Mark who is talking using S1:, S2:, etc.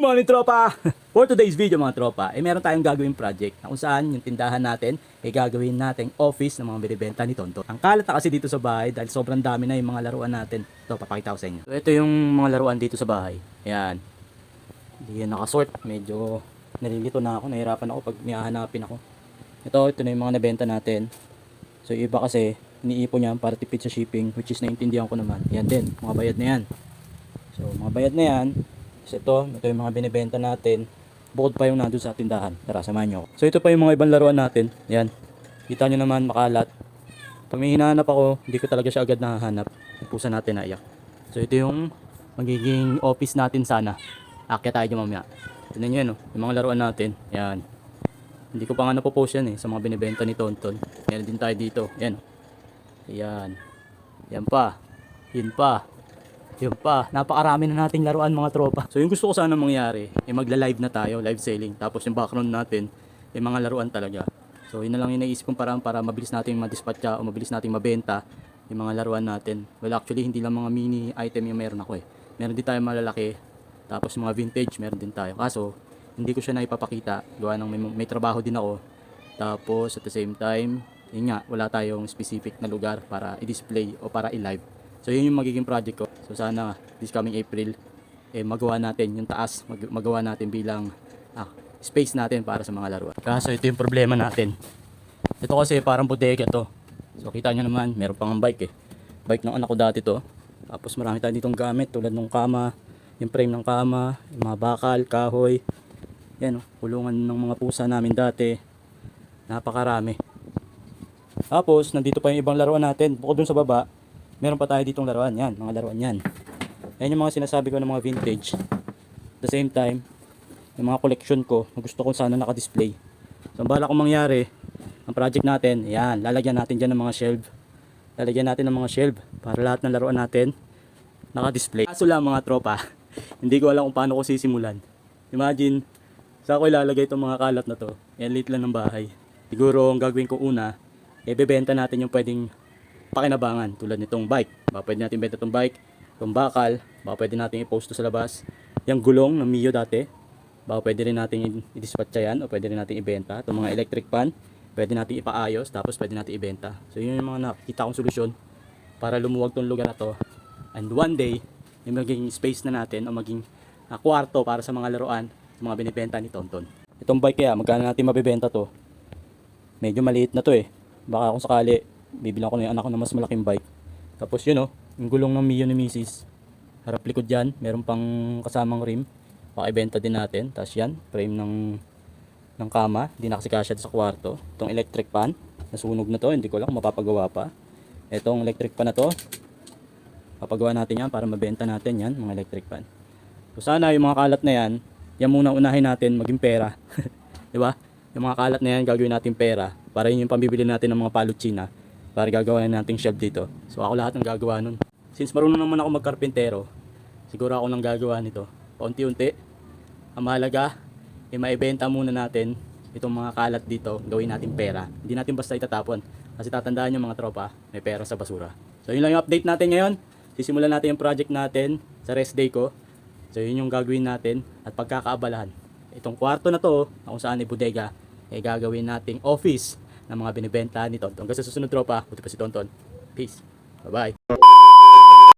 S1: morning tropa! For today's video mga tropa, meron tayong gagawing project na kung saan yung tindahan natin gagawin nating office ng mga binibenta ni Tonton. Ang kalat na kasi dito sa bahay dahil sobrang dami na yung mga laruan natin. Ito, papakita ko sa inyo. So, ito yung mga laruan dito sa bahay. Ayan. Hindi yan nakasort. Medyo nalilito na ako. Nahirapan ako pag nihahanapin ako. Ito na yung mga nabenta natin. So iba kasi iniipon niya para tipid sa shipping, which is naintindihan ko naman. Yan din, mga bayad na yan. So mga bayad na yan. So ito yung mga binibenta natin. Bukod pa yung nandun sa tindahan. Tara, samahan nyo. So ito pa yung mga ibang laruan natin. Yan. Kita nyo naman, makalat. Pag may hinahanap ako, hindi ko talaga siya agad nahahanap. Yung pusa natin naiyak. So ito yung magiging office natin sana. Akyat tayo mamaya. Tignan nyo yan, oh. Yung mga laruan natin. Yan. Hindi ko pa nga napopost yan sa mga binibenta ni Tonton. Yan din tayo dito. Yan. Yan. Yan pa. Yun pa. Yun pa, napakarami na nating laruan mga tropa. So yung gusto ko sana mangyari, magla-live na tayo, live selling. Tapos yung background natin, yung mga laruan talaga. So yun na lang yung naisip kong paraan para mabilis nating ma-dispatcha o mabilis nating mabenta yung mga laruan natin. Well actually hindi lang mga mini item yung meron ako Meron din tayo malalaki, tapos mga vintage meron din tayo. Kaso hindi ko siya na ipapakita, gawa ng may trabaho din ako. Tapos at the same time, yun nga, wala tayong specific na lugar para i-display o para i-live. So yun yung magiging project ko. So sana this coming April magawa natin yung taas, magawa natin bilang space natin para sa mga laruan. Kaso ito yung problema natin. Ito kasi parang bodega to. So kita nyo naman, meron pang bike Bike ng anak ko dati to. Tapos marami tayo ditong gamit tulad ng kama, yung frame ng kama, yung mga bakal, kahoy. Yan kulungan ng mga pusa namin dati. Napakarami. Tapos nandito pa yung ibang laruan natin. Bukod dun sa baba, meron pa tayo ditong laruan. Yan, mga laruan yan. Yan yung mga sinasabi ko ng mga vintage. At the same time, yung mga collection ko, gusto ko sana naka-display. So, ang bala kong mangyari, ang project natin, yan, lalagyan natin dyan ng mga shelf. Lalagyan natin ng mga shelf para lahat ng laruan natin naka-display. Kaso lang mga tropa, hindi ko alam kung paano ko sisimulan. Imagine, saan ko ilalagay itong mga kalat na to. Yan, liit lang ng bahay. Siguro, ang gagawin ko una, bebenta natin yung pwedeng pakinabangan tulad nitong bike. Baka pwede natin benta itong bike, itong bakal, baka pwede natin i-post to sa labas. Yung gulong ng Mio dati, baka pwede rin natin i-dispatcha yan o pwede rin natin ibenta. Itong mga electric pan, pwede natin ipaayos tapos pwede natin ibenta. So yun yung mga nakikita kong solusyon para lumuwag tong lugar na to. And one day, yung maging space na natin o maging kwarto para sa mga laruan, sa mga binibenta ni Tonton. Itong bike kaya, magkano natin mabibenta to? Medyo maliit na to Baka kung sakali bibilang ko na yung anak ko na mas malaking bike. Tapos yun yung gulong ng Mio ni Mrs. Harap likod dyan, meron pang kasamang rim. Pakibenta din natin. Tapos yan, frame ng kama. Hindi na kasi kasya sa kwarto. Itong electric pan, nasunog na to. Hindi ko lang kung mapapagawa pa. Itong electric pan na to, papagawa natin yan para mabenta natin yan, mga electric pan. So sana yung mga kalat na yan, yan muna unahin natin maging pera. Diba? Yung mga kalat na yan, gagawin natin pera. Para yun yung pambibili natin ng mga palutsina. Para gagawa nating shelf dito. So ako lahat ng gagawa nun. Since marunong naman ako magkarpintero, siguro ako nang gagawa nito. Paunti-unti. Ang mahalaga, maibenta muna natin itong mga kalat dito, gawin natin pera. Hindi natin basta itatapon. Kasi tatandaan nyo mga tropa, may pera sa basura. So yun lang yung update natin ngayon. Sisimulan natin yung project natin sa rest day ko. So yun yung gagawin natin at pagkakaabalahan. Itong kwarto na to, na kung saan bodega, gagawin nating office ng mga binibenta ni Tonton. Hanggang sa susunod tropa, buti pa si Tonton. Peace. Bye bye.